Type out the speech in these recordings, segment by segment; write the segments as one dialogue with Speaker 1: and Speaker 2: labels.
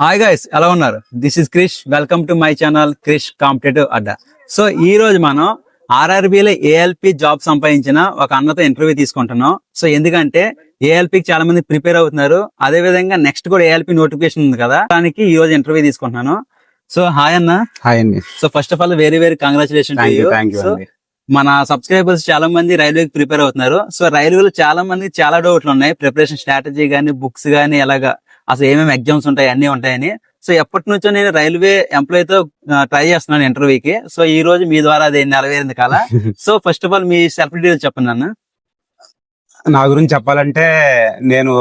Speaker 1: Hi guys, ఎలా ఉన్నారు? This is Krish. Welcome to my channel Krish competitive Adda. So ఈ రోజు మనం ఆర్ఆర్బీలో ఏఎల్పి జాబ్ సంపాదించిన ఒక అన్నతో ఇంటర్వ్యూ తీసుకుంటున్నాం. సో ఎందుకంటే ఏఎల్పికి చాలా మంది ప్రిపేర్ అవుతున్నారు. అదే విధంగా నెక్స్ట్ కూడా ఏఎల్పి నోటిఫికేషన్ ఉంది కదా, దానికి ఈ రోజు ఇంటర్వ్యూ తీసుకుంటున్నాను. సో హాయ్ అన్న.
Speaker 2: హాయ్ అండి.
Speaker 1: So first of all very congratulation. మన సబ్స్క్రైబర్స్ చాలా మంది రైల్వేకి ప్రిపేర్ అవుతున్నారు. సో రైల్వేలో చాలా మంది చాలా డౌట్లు ఉన్నాయి, ప్రిపరేషన్ స్ట్రాటజీ గానీ, బుక్స్ గానీ, ఎలాగా అసలు ఏమేమి ఎగ్జామ్స్ ఉంటాయి, అన్ని ఉంటాయని. సో ఎప్పటి నుంచో నేను రైల్వే ఎంప్లాయ్ తో ట్రై చేస్తున్నాను ఇంటర్వ్యూకి. సో ఈ రోజు మీ ద్వారా అది నెరవేరింది కదా. So first of all me self details చెప్పండి అన్న.
Speaker 2: నా గురించి చెప్పాలంటే నేను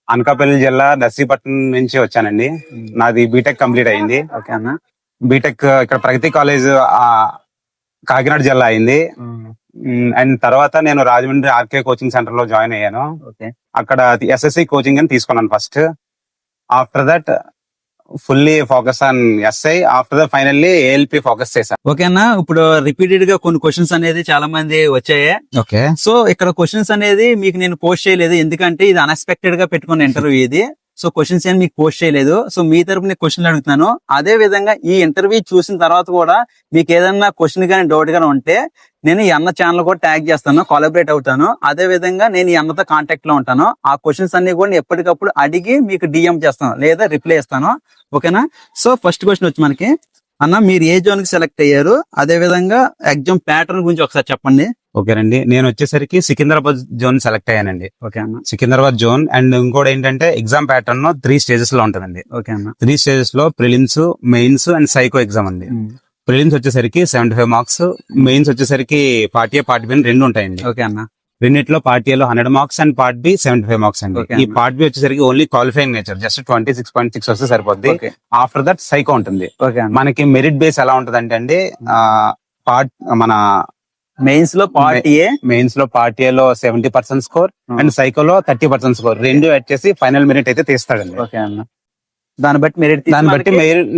Speaker 2: అనకాపల్లి జిల్లా నర్సీపట్నం నుంచి వచ్చానండి. నాది బీటెక్ కంప్లీట్ అయింది.
Speaker 1: ఓకే అన్న.
Speaker 2: బీటెక్ ఇక్కడ ప్రగతి కాలేజ్ కాకినాడ జిల్లా అయింది. అండ్ తర్వాత నేను రాజమండ్రి ఆర్కే కోచింగ్ సెంటర్ లో జాయిన్ అయ్యాను. అక్కడ ఎస్ఎస్సి కోచింగ్ అని తీసుకున్నాను first. After that fully focus on SI. After that finally ALP focus చేశాను.
Speaker 1: ఓకే అన్న, ఇప్పుడు రిపీటెడ్ గా కొన్ని క్వశ్చన్స్ అనేది చాలా మంది వచ్చాయి.
Speaker 2: ఓకే.
Speaker 1: సో ఇక్కడ క్వశ్చన్స్ అనేది మీకు నేను పోస్ట్ చేయలేదు, ఎందుకంటే ఇది అన్ఎక్స్పెక్టెడ్ గా పెట్టుకున్న ఇంటర్వ్యూ ఇది. సో క్వశ్చన్స్ ఏం మీకు పోస్ట్ చేయలేదు. సో మీ తరపు నేను క్వశ్చన్లు అడుగుతున్నాను. అదే విధంగా ఈ ఇంటర్వ్యూ చూసిన తర్వాత కూడా మీకు ఏదన్నా క్వశ్చన్ కానీ డౌట్ గానీ ఉంటే నేను ఈ అన్న ఛానల్ కూడా ట్యాగ్ చేస్తాను, కొలాబరేట్ అవుతాను. అదే విధంగా నేను ఈ అన్నతో కాంటాక్ట్ లో ఉంటాను. ఆ క్వశ్చన్స్ అన్ని కూడా ఎప్పటికప్పుడు అడిగి మీకు డిఎం చేస్తాను లేదా రిప్లై ఇస్తాను. ఓకేనా? సో ఫస్ట్ క్వశ్చన్ వచ్చి మనకి, అన్న మీరు ఏ జోన్ కి సెలెక్ట్ అయ్యారు, అదే విధంగా ఎగ్జామ్ ప్యాటర్న్ గురించి ఒకసారి చెప్పండి.
Speaker 2: ఓకేనండి, నేను వచ్చేసరికి సికింద్రాబాద్ జోన్ సెలెక్ట్ అయ్యానండి.
Speaker 1: ఓకే అన్న.
Speaker 2: సికింద్రాబాద్ జోన్. అండ్ ఇంకోటి ఏంటంటే ఎగ్జామ్ ప్యాటర్న్ 3 స్టేజెస్ లో ఉంటుందండి.
Speaker 1: ఓకే అన్న.
Speaker 2: 3 స్టేజెస్ లో prelims, mains and psycho exam అండి. ప్రిలిమ్స్ వచ్చేసరికి 75 మార్క్స్, మెయిన్స్ వచ్చేసరికి పార్ట్ ఏ పార్ట్ బి అని 2 ఉంటాయండి.
Speaker 1: ఓకే అన్న.
Speaker 2: రెండిట్లో పార్ట్ ఏలో 100 marks and part B 75 marks అండి. ఈ పార్ట్ బి వచ్చేసరికి ఓన్లీ క్వాలిఫైయింగ్ నేచర్, జస్ట్ 26.6 వస్తే సరిపోద్ది. ఆఫ్టర్ దట్ సైకో ఉంటుంది. మనకి మెరిట్ బేస్ ఎలా ఉంటది అంటే అండి, పార్ట్ మన
Speaker 1: మెయిన్స్ లో పార్ట్
Speaker 2: ఏ లో 70% స్కోర్ అండ్ సైకోలో 30% స్కోర్, 2 యాడ్ చేసి ఫైనల్ మెరిట్ అయితే తీస్తాడండి.
Speaker 1: ఓకే అన్న. దాన్ని బట్టి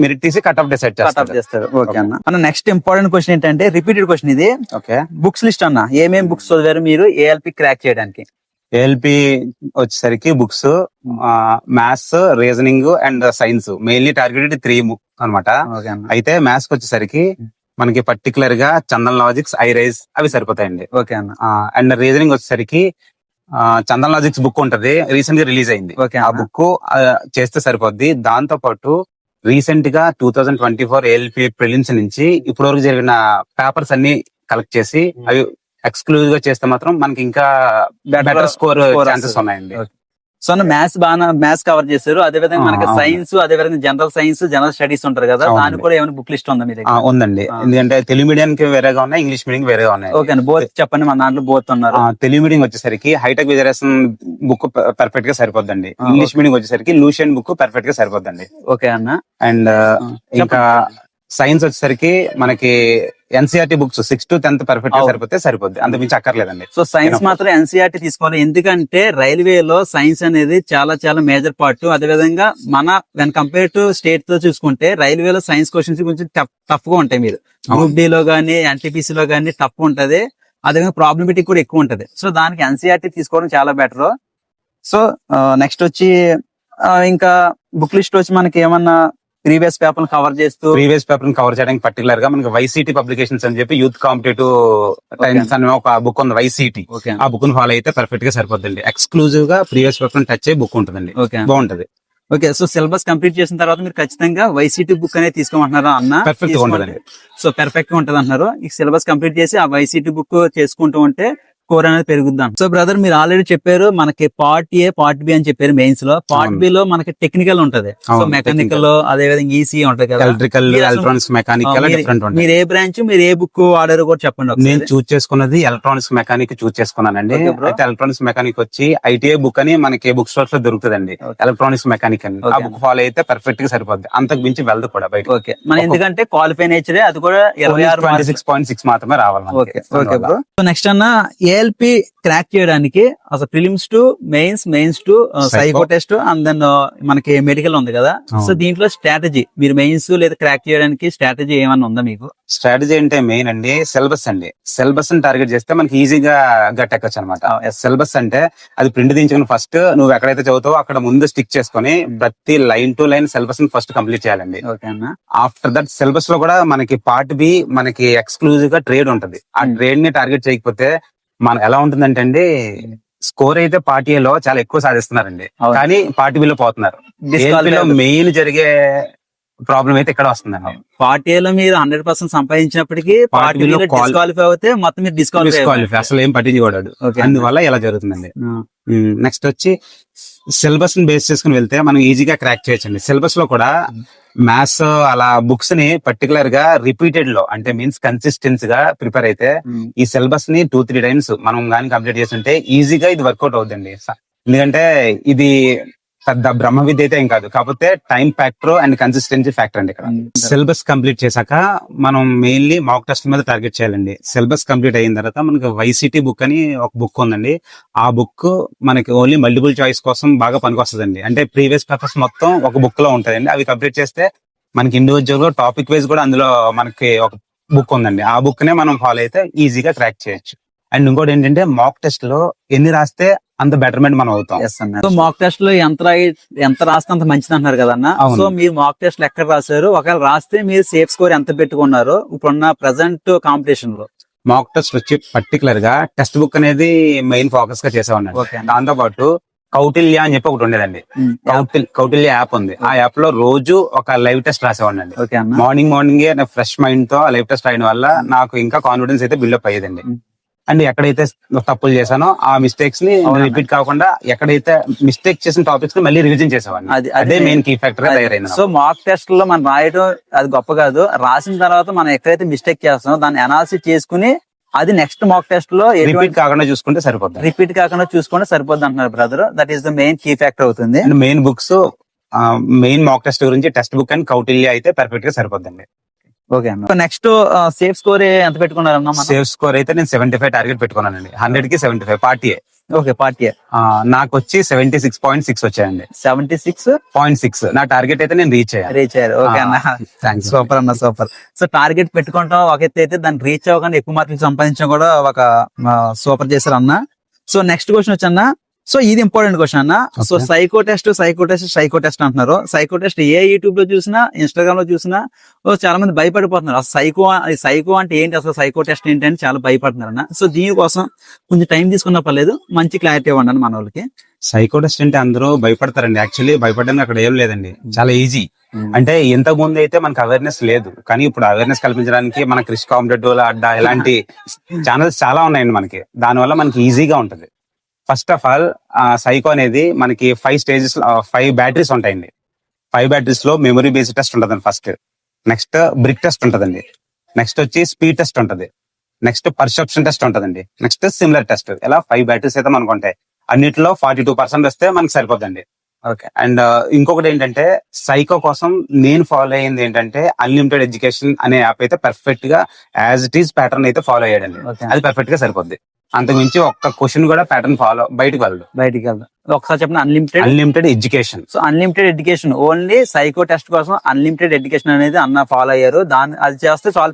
Speaker 2: మెరిట్ తీసి కట్ ఆఫ్ డిసైడ్
Speaker 1: చేస్తాడు. ఓకే అన్న. అన్న నెక్స్ట్ ఇంపార్టెంట్ క్వశ్చన్ ఏంటంటే రిపీటెడ్ క్వశ్చన్ ఇది.
Speaker 2: ఓకే.
Speaker 1: బుక్స్ లిస్ట్ అన్న, ఏమేమి బుక్స్ చదివారు మీరు ఏఎల్పి క్రాక్ చేయడానికి?
Speaker 2: ఏఎల్పి వచ్చేసరికి books maths, reasoning and science mainly targeted 3 అనమాట. అయితే మ్యాథ్స్ వచ్చేసరికి మనకి పర్టికులర్ గా చందన్ లాజిక్స్, ఐరైజ్ అవి సరిపోతాయండి.
Speaker 1: ఓకే అన్న.
Speaker 2: అండ్ రీజనింగ్ వచ్చేసరికి చందన్ లాజిక్స్ బుక్ ఉంటది, రీసెంట్ గా రిలీజ్ అయింది. ఆ బుక్ చేస్తే సరిపోద్ది. దాంతో పాటు రీసెంట్ గా 2024 ఏఎల్పి ప్రిలిమ్స్ నుంచి ఇప్పటి వరకు జరిగిన పేపర్స్ అన్ని కలెక్ట్ చేసి అవి ఎక్స్క్లూజివ్ గా చేస్తే మాత్రం మనకి ఇంకా బెటర్ స్కోర్ ఛాన్సెస్ ఉన్నాయండి.
Speaker 1: సో మ్యాథ్స్ కవర్ చేశారు. అదే విధంగా మనకి సైన్స్, అదే విధంగా జనరల్ సైన్స్, జనరల్ స్టడీస్ ఉంటారు కదా, దానికి కూడా ఏమైనా బుక్ లిస్ట్ ఉందా మీ దగ్గర?
Speaker 2: ఉందండి. ఎందుకంటే తెలుగు మీడియం కి వేరేగా ఉన్నాయి, ఇంగ్లీష్ మీడియం వేరేగా ఉన్నాయి.
Speaker 1: ఓకే, బోత్ చెప్పండి. మన దాంట్లో బోత్ ఉన్నారు.
Speaker 2: తెలుగు మీడియం వచ్చేసరికి హైటెక్ విజరేషన్ బుక్ పర్ఫెక్ట్ గా సరిపోద్దండి. ఇంగ్లీష్ మీడియం వచ్చేసరికి లూషియన్ బుక్ పర్ఫెక్ట్ గా సరిపోద్దండి.
Speaker 1: ఓకే అన్న.
Speaker 2: అండ్ ఇంకా సైన్స్ వచ్చేసరికి మనకి NCERT books 6 to 10th perfect గా సరిపోతే సరిపోద్ది, అంత మించి అక్కర్లేదండి.
Speaker 1: సో సైన్స్ మాత్రం ఎన్సీఆర్టీ తీసుకోవాలి, ఎందుకంటే రైల్వేలో సైన్స్ అనేది చాలా చాలా మేజర్ పార్ట్. అదే విధంగా మన వెన్ కంపేర్ టు స్టేట్ తో చూసుకుంటే రైల్వేలో సైన్స్ క్వశ్చన్స్ కొంచెం టఫ్ గా ఉంటాయి. మీరు గ్రూప్ డి లో గానీ, ఎన్టీపీసీ లో గానీ టఫ్ ఉంటది. అదేవిధంగా ప్రాబ్లమేటిక్ కూడా ఎక్కువ ఉంటది. సో దానికి ఎన్సీఆర్టీ తీసుకోవడం చాలా బెటర్. సో నెక్స్ట్ వచ్చి ఇంకా బుక్ లిస్ట్ వచ్చి మనకి ఏమన్నా ప్రీవియస్ పేపర్ కవర్
Speaker 2: చేయడానికి పర్టికులర్ గా మనకి వైసీటీ పబ్లికేషన్స్ అని చెప్పి యూత్ కాంపిటేటివ్ టైమ్స్ అనే ఒక బుక్ ఉంది, వైసీటీ. ఆ బుక్ ని ఫాలో అయితే పర్ఫెక్ట్ గా సరిపోద్దండి. ఎక్స్క్లూజివ్ గా ప్రీవియస్ పేపర్ టచ్ అయ్యే బుక్ ఉంటుందండి, బాగుంటది.
Speaker 1: ఓకే. సో సిలబస్ కంప్లీట్ చేసిన తర్వాత మీరు ఖచ్చితంగా వైసీటీ బుక్ అనేది తీసుకోమంటున్నారా అన్న?
Speaker 2: పర్ఫెక్ట్ గా ఉంటదండి.
Speaker 1: సో పర్ఫెక్ట్ గా ఉంటది అంటున్నారు. ఈ సిలబస్ కంప్లీట్ చేసి ఆ వైసీటీ బుక్ చేసుకుంటూ ఉంటే స్కోర్ అనేది పెరుగుద్దాం. సో బ్రదర్, మీరు ఆల్రెడీ చెప్పారు మనకి పార్ట్ ఏ, పార్ట్ బి అని చెప్పారు. మెయిన్స్ లో పార్ట్ బి లో మనకి టెక్నికల్ ఉంటది, సో మెకానికల్, అదే విధంగా ఈసీ ఉంటది కదా,
Speaker 2: ఎలక్ట్రికల్, ఎలక్ట్రానిక్స్, మెకానికల్ డిఫరెంట్ ఉంటాయి.
Speaker 1: మీరు ఏ బ్రాంచ్, మీరు ఏ బుక్ ఆర్డర్ కూడా చెప్పండి.
Speaker 2: నేను చూస్ చేసుకున్నది ఎలక్ట్రానిక్స్ మెకానిక్ చూస్ చేసుకున్నానండి. అయితే ఎలక్ట్రానిక్స్ మెకానిక్ వచ్చి ఐటీఐ బుక్ అని మనకి బుక్ స్టోర్స్ లో దొరుకుతుందండి, ఎలక్ట్రానిక్స్ మెకానిక్ అని. ఆ బుక్ ఫాలో అయితే పర్ఫెక్ట్ గా సరిపోద్ది, అంతకు మించి వెళ్దు కూడా బయట.
Speaker 1: ఓకే. మన ఎందుకంటే క్వాలిఫై నేచర్, అది కూడా
Speaker 2: 26.6 మాత్రమే రావాలి.
Speaker 1: Okay bro. సో నెక్స్ట్ అన్న ఏఎల్పి క్రాక్ చేయడానికి అసలు prelims to mains to psycho test and then మనకి మెడికల్ ఉంది కదా. సో దీంట్లో స్ట్రాటజీ మీరు మెయిన్స్ లేదా క్రాక్ చేయడానికి స్ట్రాటజీ ఏమన్నా ఉందా మీకు?
Speaker 2: స్ట్రాటజీ అంటే మెయిన్ అండి సిలబస్ అండి. సిలబస్ ని టార్గెట్ చేస్తే మనకి ఈజీగా గట్టెక్కచ్చు అనమాట. సిలబస్ అంటే అది ప్రింట్ దించుకుని ఫస్ట్ నువ్వు ఎక్కడైతే చదువుతావో అక్కడ ముందు స్టిక్ చేసుకుని ప్రతి లైన్ టు లైన్ సిలబస్ ని ఫస్ట్ కంప్లీట్ చేయాలండి. ఆఫ్టర్ దట్ సిలబస్ లో కూడా మనకి పార్ట్ బి మనకి ఎక్స్క్లూజివ్ గా ట్రేడ్ ఉంటది. ఆ ట్రేడ్ ని టార్గెట్ చేయకపోతే మన ఎలా ఉంటుందంటే అండి, స్కోర్ అయితే పార్ట్ ఏలో చాలా ఎక్కువ సాధిస్తున్నారండి, కానీ పార్ట్ బిలో పోతున్నారు. మెయిన్ జరిగే ప్రాబ్లం అయితే ఇక్కడ వస్తుందండి.
Speaker 1: పార్ట్ ఏలో మీరు 100% సంపాదించినప్పటికీ పార్ట్ బిలో డిస్క్వాలిఫై అవుతే మొత్తం మీరు డిస్క్వాలిఫై
Speaker 2: అసలు ఏం పట్టించుకోడాడు. అందువల్ల ఇలా జరుగుతుందండి. నెక్స్ట్ వచ్చి సిలబస్ ని బేస్ చేసుకుని వెళ్తే మనం ఈజీగా క్రాక్ చేయొచ్చండి. సిలబస్ లో కూడా మ్యాథ్స్ అలా బుక్స్ ని పర్టికులర్ గా రిపీటెడ్ లో అంటే మీన్స్ కన్సిస్టెన్సీ గా ప్రిపేర్ అయితే ఈ సిలబస్ ని 2-3 టైమ్స్ మనం కానీ కంప్లీట్ చేస్తుంటే ఈజీగా ఇది వర్కౌట్ అవుతుందండి. ఎందుకంటే ఇది పెద్ద బ్రహ్మ విద్య అయితే ఏం కాదు, కాకపోతే time factor and consistency factor అండి. ఇక్కడ సిలబస్ కంప్లీట్ చేశాక మనం మెయిన్లీ మాక్ టెస్ట్ మీద టార్గెట్ చేయాలండి. సిలబస్ కంప్లీట్ అయిన తర్వాత మనకి వైసిటీ బుక్ అని ఒక బుక్ ఉందండి. ఆ బుక్ మనకి ఓన్లీ మల్టిపుల్ చాయిస్ కోసం బాగా పనికొస్తుందండి. అంటే ప్రీవియస్ పేపర్స్ మొత్తం ఒక బుక్ లో ఉంటదండి. అవి కంప్లీట్ చేస్తే మనకి ఇండివిజువల్ గా టాపిక్ వైజ్ కూడా అందులో మనకి ఒక బుక్ ఉందండి. ఆ బుక్ నే మనం ఫాలో అయితే ఈజీగా క్రాక్ చేయొచ్చు. అండ్ ఇంకోటి ఏంటంటే మాక్ టెస్ట్ లో ఎన్ని రాస్తే అంత బెటర్మెంట్ మనం అవుతాం.
Speaker 1: సో మాక్ టెస్ట్ లో ఎంత రాస్తే అంత మంచిది అంటున్నారు కదన్నా. సో మీరు మాక్ టెస్ట్ ఎక్కడ రాశారు, ఒకవేళ రాస్తే మీరు సేఫ్ స్కోర్ ఎంత పెట్టుకున్నారు ఇప్పుడున్న ప్రెసెంట్ కాంపిటీషన్ లో?
Speaker 2: మాక్ టెస్ట్ వచ్చి పర్టికులర్ గా టెక్స్ట్ బుక్ అనేది మెయిన్ ఫోకస్ గా చేసేవాడిని. దాంతో పాటు కౌటిల్య అని చెప్పి ఒకటి ఉండేదండి. కౌటిల్య యాప్ ఉంది. ఆ యాప్ లో రోజు ఒక లైవ్ టెస్ట్ రాసేవాడిని. మార్నింగే ఫ్రెష్ మైండ్ తో లైవ్ టెస్ట్ రాయడం వల్ల నాకు ఇంకా కాన్ఫిడెన్స్ అయితే బిల్డప్ అయ్యేదండి. అండ్ ఎక్కడైతే తప్పులు చేశానో ఆ మిస్టేక్స్ ని రిపీట్ కాకుండా ఎక్కడైతే మిస్టేక్ చేసిన టాపిక్స్ ని మళ్ళీ రివిజన్ చేసేవాడిని. అదే మెయిన్ కీ ఫ్యాక్టర్ గా తయారైంది.
Speaker 1: సో మాక్ టెస్ట్ లో మనం రాయడం అది గొప్ప కాదు, రాసిన తర్వాత మనం ఎక్కడైతే మిస్టేక్ చేస్తామో దాన్ని అనాలిసిస్ చేసుకుని అది నెక్స్ట్ మాక్ టెస్ట్ లో
Speaker 2: రిపీట్ కాకుండా చూసుకుంటే సరిపోద్ది
Speaker 1: అంటున్నారు brother. That is the main key factor అవుతుంది.
Speaker 2: Main books main mock test గురించి టెక్స్ట్ బుక్ అండ్ కౌటిల్య అయితే పర్ఫెక్ట్ గా సరిపోద్దండి.
Speaker 1: ఓకే అన్న. నెక్స్ట్ సేఫ్ స్కోర్ ఎంత పెట్టుకున్నారన్నా?
Speaker 2: సేఫ్ స్కోర్ అయితే నేను 75 టార్గెట్ పెట్టుకున్నానండి. 100 కి 75 పార్టీ.
Speaker 1: ఓకే, పార్టీ
Speaker 2: నాకు వచ్చి 76.6 వచ్చాయండి.
Speaker 1: 76.6
Speaker 2: నా టార్గెట్ అయితే నేను రీచ్
Speaker 1: అయ్యారు. ఓకే అన్న, సూపర్ అన్న, సూపర్. సో టార్గెట్ పెట్టుకుంటాం ఒక ఎత్తు అయితే దాన్ని రీచ్ అవ్వకుండా ఎక్కువ మార్కులు సంపాదించడం కూడా ఒక సూపర్ చేశారు అన్న. సో నెక్స్ట్ క్వశ్చన్ వచ్చి అన్న, సో ఇది ఇంపార్టెంట్ క్వశ్చన్ అన్న. సో సైకో టెస్ట్ అంటున్నారు. సైకో టెస్ట్ ఏ యూట్యూబ్ లో చూసినా ఇన్స్టాగ్రామ్ లో చూసినా చాలా మంది భయపడిపోతున్నారు. అసలు సైకో అంటే ఏంటి, అసలు సైకో టెస్ట్ ఏంటి అని చాలా భయపడుతున్నారు అన్న. సో దీనికోసం కొంచెం టైం తీసుకున్నా పర్లేదు, మంచి క్లారిటీ ఇవ్వండి అన్న మన వాళ్ళకి.
Speaker 2: సైకో టెస్ట్ అంటే అందరూ భయపడతారండి. యాక్చువల్లీ భయపడడానికి అక్కడ ఏం లేదండి, చాలా ఈజీ. అంటే ఇంతకు ముందు అయితే మనకు అవేర్నెస్ లేదు, కానీ ఇప్పుడు అవేర్నెస్ కల్పించడానికి మన క్రిష్ కాంపిటేటివ్ అడ్డా ఇలాంటి ఛానల్స్ చాలా ఉన్నాయండి మనకి. దానివల్ల మనకి ఈజీగా ఉంటది. ఫస్ట్ ఆఫ్ ఆల్ సైకో అనేది మనకి 5 స్టేజెస్ 5 బ్యాటరీస్ ఉంటాయండి. 5 బ్యాటరీస్ లో మెమరీ బేస్డ్ టెస్ట్ ఉంటదండి ఫస్ట్. నెక్స్ట్ బ్రిక్ టెస్ట్ ఉంటదండి. నెక్స్ట్ వచ్చి స్పీడ్ టెస్ట్ ఉంటది. నెక్స్ట్ పర్సెప్షన్ టెస్ట్ ఉంటదండి. Next similar test. ఇలా 5 బ్యాటరీస్ అయితే మనకు ఉంటాయి. అన్నిటిలో 42% వస్తే మనకు సరిపోద్దండి. ఓకే. అండ్ ఇంకొకటి ఏంటంటే సైకో కోసం నేను ఫాలో అయ్యింది ఏంటంటే అన్లిమిటెడ్ ఎడ్యుకేషన్ అనే యాప్ అయితే పర్ఫెక్ట్ గా యాజ్ ఇట్ ఈస్ ప్యాటర్న్ అయితే ఫాలో అయ్యాడండి. అది పర్ఫెక్ట్ గా సరిపోద్ది. అంతకుమించి ఒక్క క్వశ్చన్ కూడా ప్యాటర్న్ ఫాలో బయటకు వెళ్ళదు.
Speaker 1: ఒకసారి చెప్పండి.
Speaker 2: Unlimited education.
Speaker 1: So unlimited education only psycho test కోసం అన్లిమిటెడ్ ఎడ్యుకేషన్ అనేది అన్న ఫాలో అయ్యారు. దాన్ని అది చేస్తే చాలా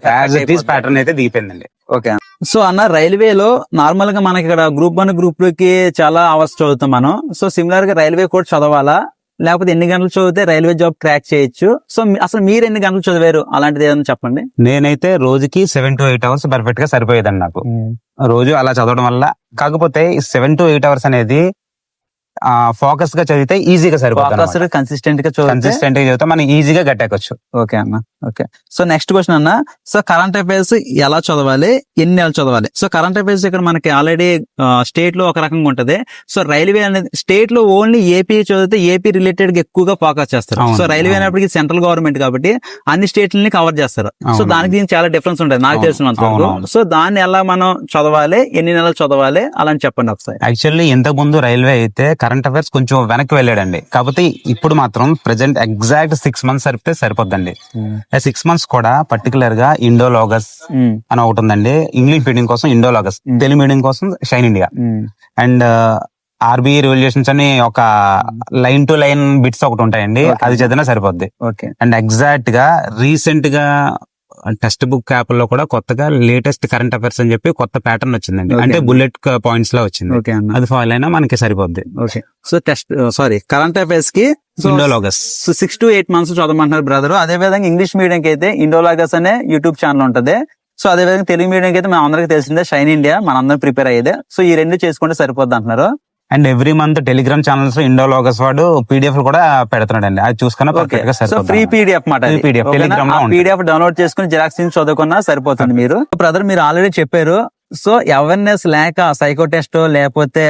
Speaker 2: ప్యాటర్న్ అయితే దిగిపోయిందండి.
Speaker 1: ఓకే. సో అన్న రైల్వేలో నార్మల్ గా మనకి ఇక్కడ గ్రూప్ 1 గ్రూప్ 2కి చాలా అవర్స్ చదువుతాం మనం. సో సిమిలర్ గా రైల్వే కూడా చదవాలా, లేకపోతే ఎన్ని గంటలు చదివితే రైల్వే జాబ్ క్రాక్ చేయొచ్చు? సో అసలు మీరు ఎన్ని గంటలు చదివారు, అలాంటిది ఏదైనా చెప్పండి.
Speaker 2: నేనైతే రోజుకి 7 to 8 అవర్స్ పర్ఫెక్ట్ గా సరిపోయేదండి నాకు రోజు అలా చదవడం వల్ల. కాకపోతే 7 to 8 అవర్స్ అనేది ఫోకస్ గా చదివితే ఈజీగా సరిపోతుంది.
Speaker 1: కన్సిస్టెంట్ గా
Speaker 2: చదివితే మనం ఈజీగా గట్టెక్కొచ్చు.
Speaker 1: ఓకే అన్న. ఓకే. సో నెక్స్ట్ క్వశ్చన్ అన్న, సో కరెంట్ అఫైర్స్ ఎలా చదవాలి, ఎన్ని నెలలు చదవాలి? సో కరెంట్ అఫైర్స్ ఇక్కడ మనకి ఆల్రెడీ స్టేట్ లో ఒక రకంగా ఉంటది. సో రైల్వే అనేది స్టేట్ లో ఓన్లీ ఏపీ చదివితే ఏపీ రిలేటెడ్ గా ఎక్కువగా ఫోకస్ చేస్తారు. సో రైల్వే అనేప్పటికీ సెంట్రల్ గవర్నమెంట్ కాబట్టి అన్ని స్టేట్లని కవర్ చేస్తారు. సో దానికి దీనికి చాలా డిఫరెన్స్ ఉంటుంది నాకు తెలిసినంత వరకు. సో దాన్ని ఎలా మనం చదవాలి, ఎన్ని నెలలు చదవాలి, అలా చెప్పండి ఒకసారి.
Speaker 2: యాక్చువల్లీ ఇంతకు ముందు రైల్వే అయితే కరెంట్ అఫైర్స్ కొంచెం వెనక్కి వెళ్ళాడండి. కాకపోతే ఇప్పుడు మాత్రం ప్రెసెంట్ ఎగ్జాక్ట్ 6 months సరిపోతే సరిపోద్దండి. 6 months కూడా పర్టికులర్ గా ఇండోలాగస్ అని ఒకటి ఉందండి. ఇంగ్లీష్ మీడియం కోసం ఇండోలాగస్, తెలుగు మీడియం కోసం shine India, and RB revolutions అని ఒక లైన్ టు లైన్ బిట్స్ ఒకటి ఉంటాయండి, అది చదివినా సరిపోద్ది. అండ్ ఎగ్జాక్ట్ గా రీసెంట్ గా టెక్స్ట్ బుక్ యాప్ లో కూడా కొత్తగా లేటెస్ట్ కరెంట్ అఫైర్స్ అని చెప్పి కొత్త ప్యాటర్న్ వచ్చిందండి, అంటే బుల్లెట్ పాయింట్స్ లో వచ్చింది. అది ఫాలో అయినా మనకి సరిపోద్ది.
Speaker 1: సో కరెంట్ అఫైర్స్ కి
Speaker 2: ఇండోలాగస్
Speaker 1: 6 to 8 months చదవమంటున్నారు బ్రదర్. అదే విధంగా ఇంగ్లీష్ మీడియం కి అయితే ఇండోలాగస్ అనే యూట్యూబ్ ఛానల్ ఉంటది. సో అదే విధంగా తెలుగు మీడియం కి అయితే మన అందరికి తెలిసిందే షైన్ ఇండియా, మనందరం ప్రిపేర్ అయ్యేదే. సో ఈ రెండు చేసుకుంటే సరిపోద్ది అంటున్నారు.
Speaker 2: And every month Telegram channels లో ఇండోలాగస్ వాడు పీడిఎఫ్ కూడా పెడుతున్నాడు అండి, అది చూసుకున్నా
Speaker 1: ఫ్రీ పీడిఎఫ్ మాట, పీడిఎఫ్ డౌన్లోడ్ చేసుకుని జిరాక్స్ చదువుకున్నా సరిపోతుంది. మీరు బ్రదర్ మీరు ఆల్రెడీ చెప్పారు. సో అవేర్నెస్ లేక సైకో టెస్ట్ లేకపోతే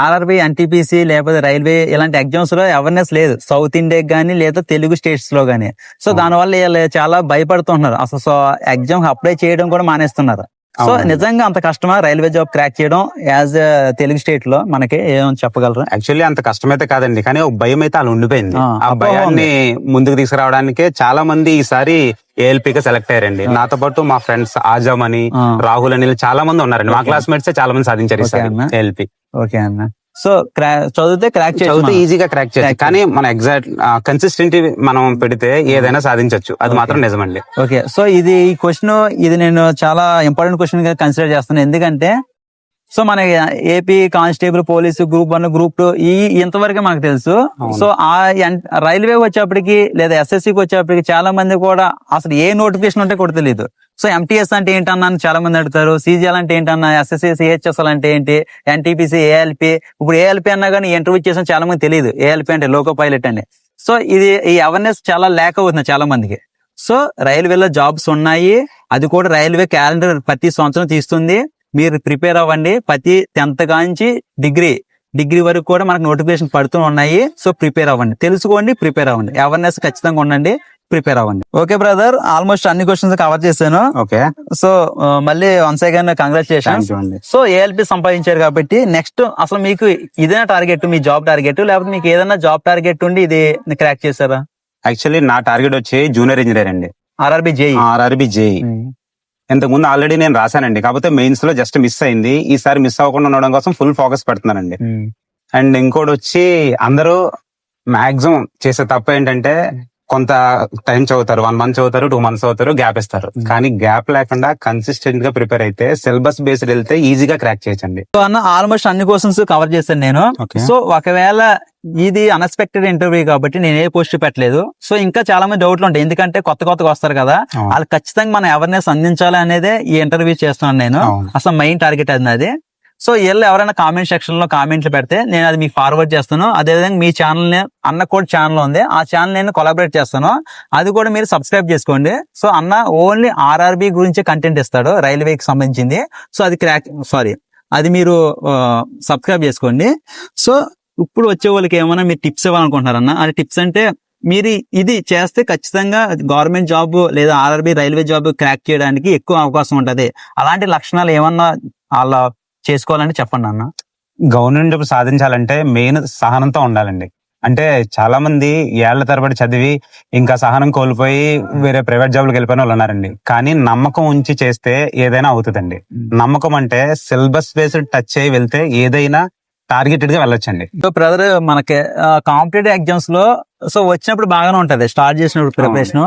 Speaker 1: ఆర్ఆర్బి, ఎన్టీపీసీ లేకపోతే రైల్వే ఇలాంటి ఎగ్జామ్స్ లో అవేర్నెస్ లేదు సౌత్ ఇండియా గానీ లేదా తెలుగు స్టేట్స్ లో గానీ. సో దానివల్ల వీళ్ళు చాలా భయపడుతున్నారు, అసలు సో ఎగ్జామ్ అప్లై చేయడం కూడా మానేస్తున్నారు. సో నిజంగా అంత కష్టమా రైల్వే జాబ్ క్రాక్ చేయడం యాజ్ తెలుగు స్టేట్ లో? మనకి ఏమని చెప్పగలరు?
Speaker 2: యాక్చువల్లీ అంత కష్టమైతే కాదండి, కానీ ఒక భయం అయితే అలా ఉండిపోయింది. ఆ భయాన్ని ముందుకు తీసుకురావడానికి చాలా మంది ఈసారి ఏఎల్పీగా సెలెక్ట్ అయ్యారండి. నాతో పాటు మా ఫ్రెండ్స్ ఆజమ్ అని, రాహుల్ అని చాలా మంది ఉన్నారండి. మా క్లాస్మేట్స్ చాలా మంది సాధించారు ఏఎల్పీ.
Speaker 1: ఓకే అన్న. సో చదివితే
Speaker 2: ఈజీగా క్రాక్ చేయొచ్చు, కానీ మన ఎగ్జాక్ట్ కన్సిస్టెంట్ మనం పెడితే ఏదైనా సాధించవచ్చు, అది మాత్రం నిజమండి.
Speaker 1: ఓకే, సో ఈ క్వశ్చన్ నేను చాలా ఇంపార్టెంట్ క్వశ్చన్ గా కన్సిడర్ చేస్తున్నాను. ఎందుకంటే సో మన AP constable, police, group 1, group 2 ఇంతవరకే మనకు తెలుసు. సో ఆ రైల్వే వచ్చేప్పటికి లేదా ఎస్ఎస్సికి వచ్చేప్పటికి చాలా మంది కూడా అసలు ఏ నోటిఫికేషన్ ఉంటే కూడా తెలియదు. సో ఎంటీఎస్ అంటే ఏంటన్నా చాలా మంది అడుగుతారు, సీజీఎల్ అంటే ఏంటన్నా, ఎస్ఎస్సి, సిహెచ్ఎస్ఎల్ అంటే ఏంటి, ఎన్టీపీసీ, ఏఎల్పీ. ఇప్పుడు ఏఎల్పీ అన్నా కానీ ఇంటర్వ్యూ చేసిన చాలా మంది తెలియదు ఏఎల్పీ అంటే లోకో పైలట్ అని. సో ఈ అవేర్నెస్ చాలా ల్యాక్ అవుతుంది చాలా మందికి. సో రైల్వేలో జాబ్స్ ఉన్నాయి, అది కూడా రైల్వే క్యాలెండర్ ప్రతి సంవత్సరం తీస్తుంది. మీరు ప్రిపేర్ అవ్వండి, ప్రతి 10th కాంచి డిగ్రీ వరకు కూడా మనకు నోటిఫికేషన్ పడుతూ ఉన్నాయి. సో ప్రిపేర్ అవ్వండి, తెలుసుకోండి, ప్రిపేర్ అవ్వండి, అవేర్నెస్ ఖచ్చితంగా ఉండండి, ప్రిపేర్ అవ్వండి. ఓకే బ్రదర్, ఆల్మోస్ట్ అన్ని క్వశ్చన్స్ కవర్ చేశాను.
Speaker 2: ఓకే,
Speaker 1: సో మళ్ళీ once again congratulations. So ALP సంపాదించారు కాబట్టి నెక్స్ట్ అసలు మీకు ఇదేనా టార్గెట్, మీ జాబ్ టార్గెట్, లేకపోతే మీకు ఏదైనా జాబ్ టార్గెట్ ఉండి ఇది క్రాక్ చేశారా?
Speaker 2: యాక్చువల్లీ నా టార్గెట్ వచ్చి జూనియర్ ఇంజనీర్ అండి, ఆర్ఆర్బి జేఈ. ఇంతకు ముందు ఆల్రెడీ నేను రాశానండి, కాకపోతే మెయిన్స్ లో జస్ట్ మిస్ అయింది. ఈసారి మిస్ అవ్వకుండా ఉండడం కోసం ఫుల్ ఫోకస్ పెడుతున్నానండి. అండ్ ఇంకోటి వచ్చి అందరూ మాక్సిమం చేసే తప్పు ఏంటంటే కొంత టైం చదువుతారు, 1 month చదువుతారు, 2 months చదువుతారు, గ్యాప్ ఇస్తారు. కానీ గ్యాప్ లేకుండా కన్సిస్టెంట్ గా ప్రిపేర్ అయితే సిలబస్ బేస్డ్ వెళ్తే ఈజీగా క్రాక్ చేయొచ్చండి.
Speaker 1: సో అన్న ఆల్మోస్ట్ అన్ని క్వశ్చన్స్ కవర్ చేశాను నేను. సో ఒకవేళ ఇది అన్ఎక్స్పెక్టెడ్ ఇంటర్వ్యూ కాబట్టి నేను ఏ పోస్ట్ పెట్టలేదు. సో ఇంకా చాలా మంది డౌట్లు ఉంటాయి, ఎందుకంటే కొత్తగా వస్తారు కదా, వాళ్ళు ఖచ్చితంగా మన అవేర్నెస్ అందించాలి అనేదే ఈ ఇంటర్వ్యూ చేస్తున్నాను నేను. అసలు మెయిన్ టార్గెట్ అది. సో వీళ్ళు ఎవరైనా కామెంట్ సెక్షన్ లో కామెంట్లు పెడితే నేను అది మీకు ఫార్వర్డ్ చేస్తాను. అదేవిధంగా మీ ఛానల్ అన్న కూడా ఛానల్ ఉంది, ఆ ఛానల్ నేను కొలాబరేట్ చేస్తాను, అది కూడా మీరు సబ్స్క్రైబ్ చేసుకోండి. సో అన్న ఓన్లీ ఆర్ఆర్బి గురించే కంటెంట్ ఇస్తాడు, రైల్వేకి సంబంధించింది. సో అది మీరు సబ్స్క్రైబ్ చేసుకోండి. సో ఇప్పుడు వచ్చే వాళ్ళకి ఏమైనా మీరు టిప్స్ ఇవ్వాలనుకుంటున్నారన్న, అది టిప్స్ అంటే మీరు ఇది చేస్తే ఖచ్చితంగా గవర్నమెంట్ జాబ్ లేదా ఆర్ఆర్బి రైల్వే జాబ్ క్రాక్ చేయడానికి ఎక్కువ అవకాశం ఉంటది, అలాంటి లక్షణాలు ఏమన్నా అలా చేసుకోవాలంటే చెప్పండి అన్న.
Speaker 2: గవర్నమెంట్ జాబ్ సాధించాలంటే మెయిన్ సహనంతో ఉండాలండి. అంటే చాలా మంది ఏళ్ల తరబడి చదివి ఇంకా సహనం కోల్పోయి వేరే ప్రైవేట్ జాబ్లకు వెళ్ళిపోయిన వాళ్ళు ఉన్నారండి. కానీ నమ్మకం ఉంచి చేస్తే ఏదైనా అవుతుందండి. నమ్మకం అంటే సిలబస్ బేస్డ్ టచ్ అయ్యి వెళ్తే ఏదైనా టార్గెటెడ్ గా వెళ్ళొచ్చండి.
Speaker 1: సో బ్రదర్ మనకి కాంపిటేటివ్ ఎగ్జామ్స్ లో సో వచ్చినప్పుడు బాగానే ఉంటది, స్టార్ట్ చేసినప్పుడు ప్రిపరేషన్.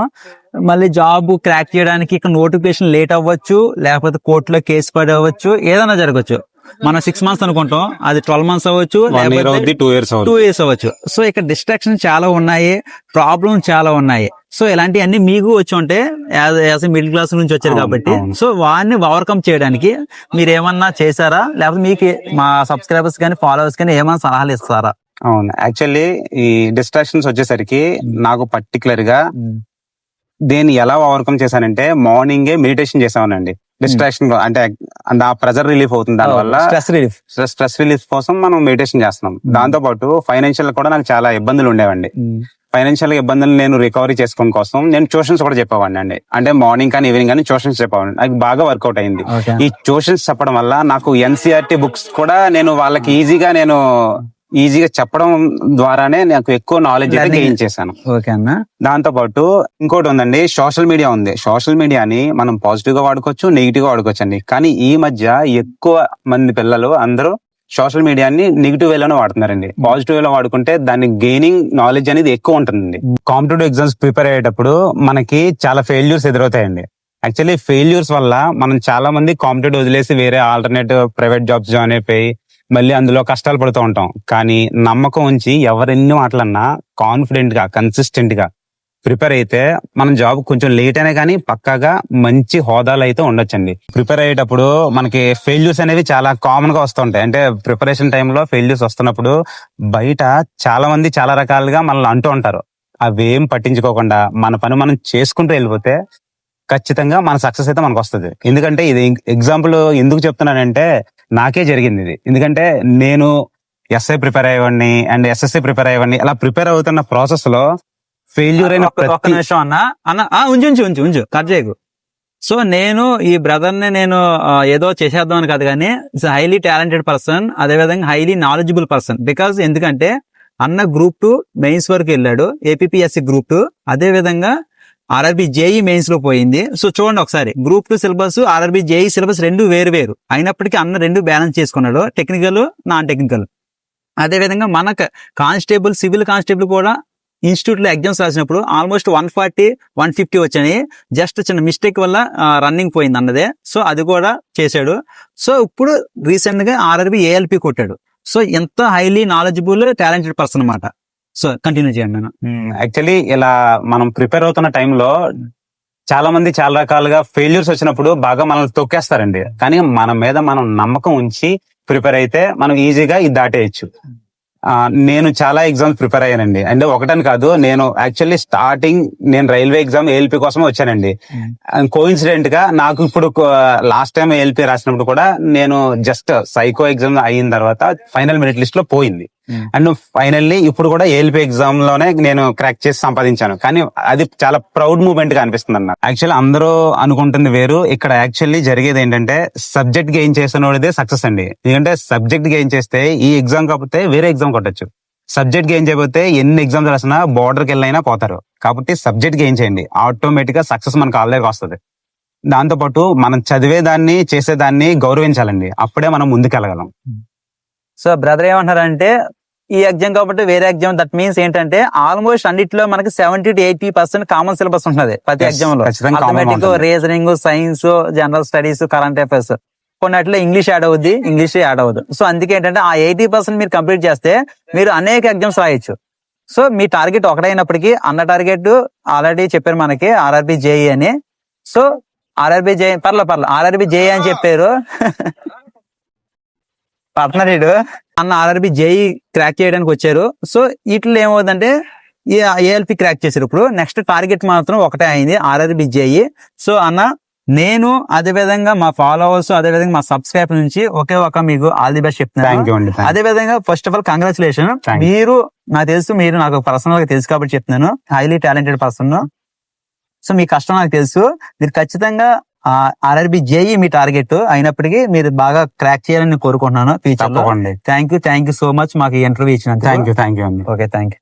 Speaker 1: మళ్ళీ జాబ్ క్రాక్ చేయడానికి ఇక్కడ నోటిఫికేషన్ లేట్ అవ్వచ్చు, లేకపోతే కోర్టులో కేసు పడి అవ్వచ్చు, ఏదైనా జరగచ్చు. మనం 6 months అనుకుంటాం, అది 12 months అవ్వచ్చు,
Speaker 2: 2 years
Speaker 1: అవ్వచ్చు. సో ఇక్కడ డిస్ట్రాక్షన్ చాలా ఉన్నాయి, ప్రాబ్లమ్స్ చాలా ఉన్నాయి. సో ఇలాంటివన్నీ మీకు వచ్చి ఉంటే యాజ్ మిడిల్ క్లాస్ నుంచి వచ్చారు కాబట్టి, సో వాడిని ఓవర్కమ్ చేయడానికి మీరు ఏమన్నా చేశారా, లేకపోతే మీకు మా సబ్స్క్రైబర్స్ కానీ ఫాలోవర్స్ కానీ ఏమన్నా సలహాలు ఇస్తారా?
Speaker 2: అవును, యాక్చువల్లీ ఈ డిస్ట్రాక్షన్స్ వచ్చేసరికి నాకు పర్టికులర్ గా దేన్ని ఎలా ఓవర్కమ్ చేశానంటే మార్నింగే మెడిటేషన్ చేసామనండి. డిస్ట్రాక్షన్ అంటే ఆ ప్రెజర్ రిలీఫ్ అవుతుంది, దానివల్ల స్ట్రెస్ రిలీఫ్ కోసం మనం మెడిటేషన్ చేస్తున్నాం. దాంతో పాటు ఫైనాన్షియల్ కూడా నాకు చాలా ఇబ్బందులు ఉండేవండి. ఫైనాన్షియల్ ఇబ్బందులు నేను రికవరీ చేసుకోవడం కోసం నేను ట్యూషన్స్ కూడా చెప్పేవాడిని అండి. అంటే మార్నింగ్ కానీ ఈవినింగ్ కానీ ట్యూషన్స్ చెప్పేవాడిని. నాకు బాగా వర్కౌట్ అయింది. ఈ ట్యూషన్స్ చెప్పడం వల్ల నాకు ఎన్సీఆర్టీ బుక్స్ కూడా నేను వాళ్ళకి ఈజీగా నేను ఈజీగా చెప్పడం ద్వారానే నాకు ఎక్కువ నాలెడ్జ్ అయితే
Speaker 1: Learning.
Speaker 2: గెయిన్ చేశాను.
Speaker 1: ఓకే అన్న.
Speaker 2: దాంతో పాటు ఇంకోటి ఉందండి, సోషల్ మీడియా ఉంది. సోషల్ మీడియాని మనం పాజిటివ్ గా వాడుకోవచ్చు, నెగిటివ్ గా వాడుకోవచ్చు అండి. కానీ ఈ మధ్య ఎక్కువ మంది పిల్లలు అందరూ సోషల్ మీడియాని నెగిటివ్ వేలోనే వాడుతున్నారండి. పాజిటివ్ వేలో వాడుకుంటే దాని గెయినింగ్ నాలెడ్జ్ అనేది ఎక్కువ ఉంటుందండి. కాంపిటేటివ్ ఎగ్జామ్స్ ప్రిపేర్ అయ్యేటప్పుడు మనకి చాలా ఫెయిల్యూర్స్ ఎదురవుతాయండి. యాక్చువల్లీ ఫెయిల్యూర్స్ వల్ల మనం చాలా మంది కాంపిటేటివ్ వదిలేసి వేరే ఆల్టర్నేటివ్ ప్రైవేట్ జాబ్స్ జాయిన్ అయిపోయి మళ్ళీ అందులో కష్టాలు పడుతూ ఉంటాం. కానీ నమ్మకం ఉంచి ఎవరెన్ని మాటలన్నా కాన్ఫిడెంట్ గా కన్సిస్టెంట్ గా ప్రిపేర్ అయితే మనం జాబ్ కొంచెం లేట్ అయినా కానీ పక్కాగా మంచి హోదాలు అయితే ఉండొచ్చండి. ప్రిపేర్ అయ్యేటప్పుడు మనకి ఫెయిల్యూర్స్ అనేవి చాలా కామన్ గా వస్తుంటాయి. అంటే ప్రిపరేషన్ టైంలో ఫెయిల్యూర్స్ వస్తున్నప్పుడు బయట చాలా మంది చాలా రకాలుగా మనల్ని అంటూ ఉంటారు. అవేం పట్టించుకోకుండా మన పని మనం చేసుకుంటూ వెళ్ళిపోతే ఖచ్చితంగా మన సక్సెస్ అయితే మనకు వస్తుంది. ఎందుకంటే ఇది ఎగ్జాంపుల్ ఎందుకు చెప్తున్నానంటే నాకే జరిగింది ఇది. ఎందుకంటే నేను ఎస్ఐ ప్రిపేర్ అయ్యేవాడిని అండ్ ఎస్ఎస్సి ప్రిపేర్ అయ్యేవాడిని. అలా ప్రిపేర్ అవుతున్న ప్రాసెస్ లో ఫెయిల్యూర్ అయిన
Speaker 1: ఒక్క నిమిషం అన్న ఉంచు కట్ చేయకు. సో నేను ఈ బ్రదర్ ని నేను ఏదో చేసేద్దాం అని కాదు, కానీ ఇట్స్ హైలీ టాలెంటెడ్ పర్సన్, అదేవిధంగా హైలీ నాలెడ్జబుల్ పర్సన్. బికాస్ ఎందుకంటే అన్న గ్రూప్ 2 మెయిన్స్ వరకు వెళ్ళాడు, ఏపీఎస్సి గ్రూప్ 2, అదే విధంగా ఆర్ఆర్బి జేఈ మెయిన్స్ లో పోయింది. సో చూడండి ఒకసారి, group 2 syllabus, RRB JEE syllabus రెండు వేరు అయినప్పటికీ అన్న రెండు బ్యాలెన్స్ చేసుకున్నాడు, టెక్నికల్ నాన్ టెక్నికల్. అదే విధంగా మన కానిస్టేబుల్, సివిల్ కానిస్టేబుల్ కూడా ఇన్స్టిట్యూట్ లో ఎగ్జామ్స్ రాసినప్పుడు ఆల్మోస్ట్ 140, 150 వచ్చాయి. జస్ట్ చిన్న మిస్టేక్ వల్ల రన్నింగ్ పోయింది అన్నదే. సో అది కూడా చేశాడు. సో ఇప్పుడు రీసెంట్ గా ఆర్ఆర్బి ఏఎల్పి కొట్టాడు. సో ఎంత హైలీ నాలెడ్జబుల్ టాలెంటెడ్ పర్సన్ అన్నమాట. సో కంటిన్యూ చేయండి నేను.
Speaker 2: యాక్చువల్లీ ఇలా మనం ప్రిపేర్ అవుతున్న టైంలో చాలా మంది చాలా రకాలుగా ఫెయిల్యూర్స్ వచ్చినప్పుడు బాగా మనల్ని తొక్కేస్తారండి. కానీ మన మీద మనం నమ్మకం ఉంచి ప్రిపేర్ అయితే మనం ఈజీగా ఇది దాటేయచ్చు. నేను చాలా ఎగ్జామ్స్ ప్రిపేర్ అయ్యానండి. అంటే ఒకటని కాదు, నేను యాక్చువల్లీ స్టార్టింగ్ నేను రైల్వే ఎగ్జామ్ ఏఎల్పి కోసం వచ్చానండి. కోఇన్సిడెంట్ గా నాకు ఇప్పుడు లాస్ట్ టైం ఏఎల్పి రాసినప్పుడు కూడా నేను జస్ట్ సైకో ఎగ్జామ్ అయిన తర్వాత ఫైనల్ మెరిట్ లిస్ట్ లో పోయింది. అండ్ ఫైనల్లీ ఇప్పుడు కూడా ఏఎల్పి ఎగ్జామ్ లోనే నేను క్రాక్ చేసి సంపాదించాను. కానీ అది చాలా ప్రౌడ్ మూమెంట్ గా అనిపిస్తుంది అన్న. యాక్చువల్లీ అందరూ అనుకుంటుంది వేరు, ఇక్కడ యాక్చువల్లీ జరిగేది ఏంటంటే సబ్జెక్ట్ గెయిన్ చేసినోడిదే సక్సెస్ అండి. ఎందుకంటే సబ్జెక్ట్ గెయిన్ చేస్తే ఈ ఎగ్జామ్ కాకపోతే వేరే ఎగ్జామ్ కొట్టచ్చు. సబ్జెక్ట్ గెయిన్ చేయకపోతే ఎన్ని ఎగ్జామ్స్ రాసినా బోర్డర్కి వెళ్ళైనా పోతారు. కాబట్టి సబ్జెక్ట్ గెయిన్ చేయండి, ఆటోమేటిక్ గా సక్సెస్ మనకు ఆల్రెడీ వస్తుంది. దాంతోపాటు మనం చదివేదాన్ని చేసేదాన్ని గౌరవించాలండి, అప్పుడే మనం ముందుకెళ్ళగలం.
Speaker 1: సో బ్రదర్ ఏమంటారంటే ఈ ఎగ్జామ్ కాబట్టి వేరే ఎగ్జామ్, దట్ మీన్స్ ఏంటంటే ఆల్మోస్ట్ అన్నిట్లో మనకి 70 to 80% కామన్ సిలబస్ ఉంటుంది ప్రతి ఎగ్జామ్ లో. Automatic, reasoning, science, general studies, current affairs, కొన్నిట్లో ఇంగ్లీష్ యాడ్ అవుద్ది, ఇంగ్లీష్ యాడ్ అవ్వదు. సో అందుకే ఏంటంటే ఆ 80% మీరు కంప్లీట్ చేస్తే మీరు అనేక ఎగ్జామ్స్ రాయొచ్చు. సో మీ టార్గెట్ ఒకటైనప్పటికీ అన్న టార్గెట్ ఆల్రెడీ చెప్పారు మనకి ఆర్ఆర్బి జేఈ అని. సో ఆర్ఆర్బి జేఈ పర్లేదు ఆర్ఆర్బి జేఈ అని చెప్పారు పార్ట్నర్ అన్న ఆర్ఆర్బి జేఈ క్రాక్ చేయడానికి వచ్చారు. సో వీటిలో ఏమవుతుందంటే ఏఎల్పి క్రాక్ చేశారు. ఇప్పుడు నెక్స్ట్ టార్గెట్ మాత్రం ఒకటే అయింది, ఆర్ఆర్బి జేఈ. సో అన్న నేను అదే విధంగా మా ఫాలోవర్స్, అదే విధంగా మా సబ్స్క్రైబర్ నుంచి ఒకే ఒక మీకు ఆల్ ది బెస్ట్ చెప్తున్నాను. అదే విధంగా ఫస్ట్ ఆఫ్ ఆల్ కంగ్రాచులేషన్. మీరు నాకు తెలుసు, మీరు నాకు పర్సనల్ గా తెలుసు కాబట్టి చెప్తున్నాను, హైలీ టాలెంటెడ్ పర్సన్. సో మీ కష్టం నాకు తెలుసు, మీరు ఖచ్చితంగా ఆర్ఆర్బి జేఈ మీ టార్గెట్ అయినప్పటికీ మీరు బాగా క్రాక్ చేయాలని కోరుకుంటున్నాను ఫ్యూచర్ లో. థ్యాంక్ యూ సో మచ్ మాకు ఈ ఇంటర్వ్యూ ఇచ్చినందుకు.
Speaker 2: థ్యాంక్ యూ అండి.
Speaker 1: Okay, thank you.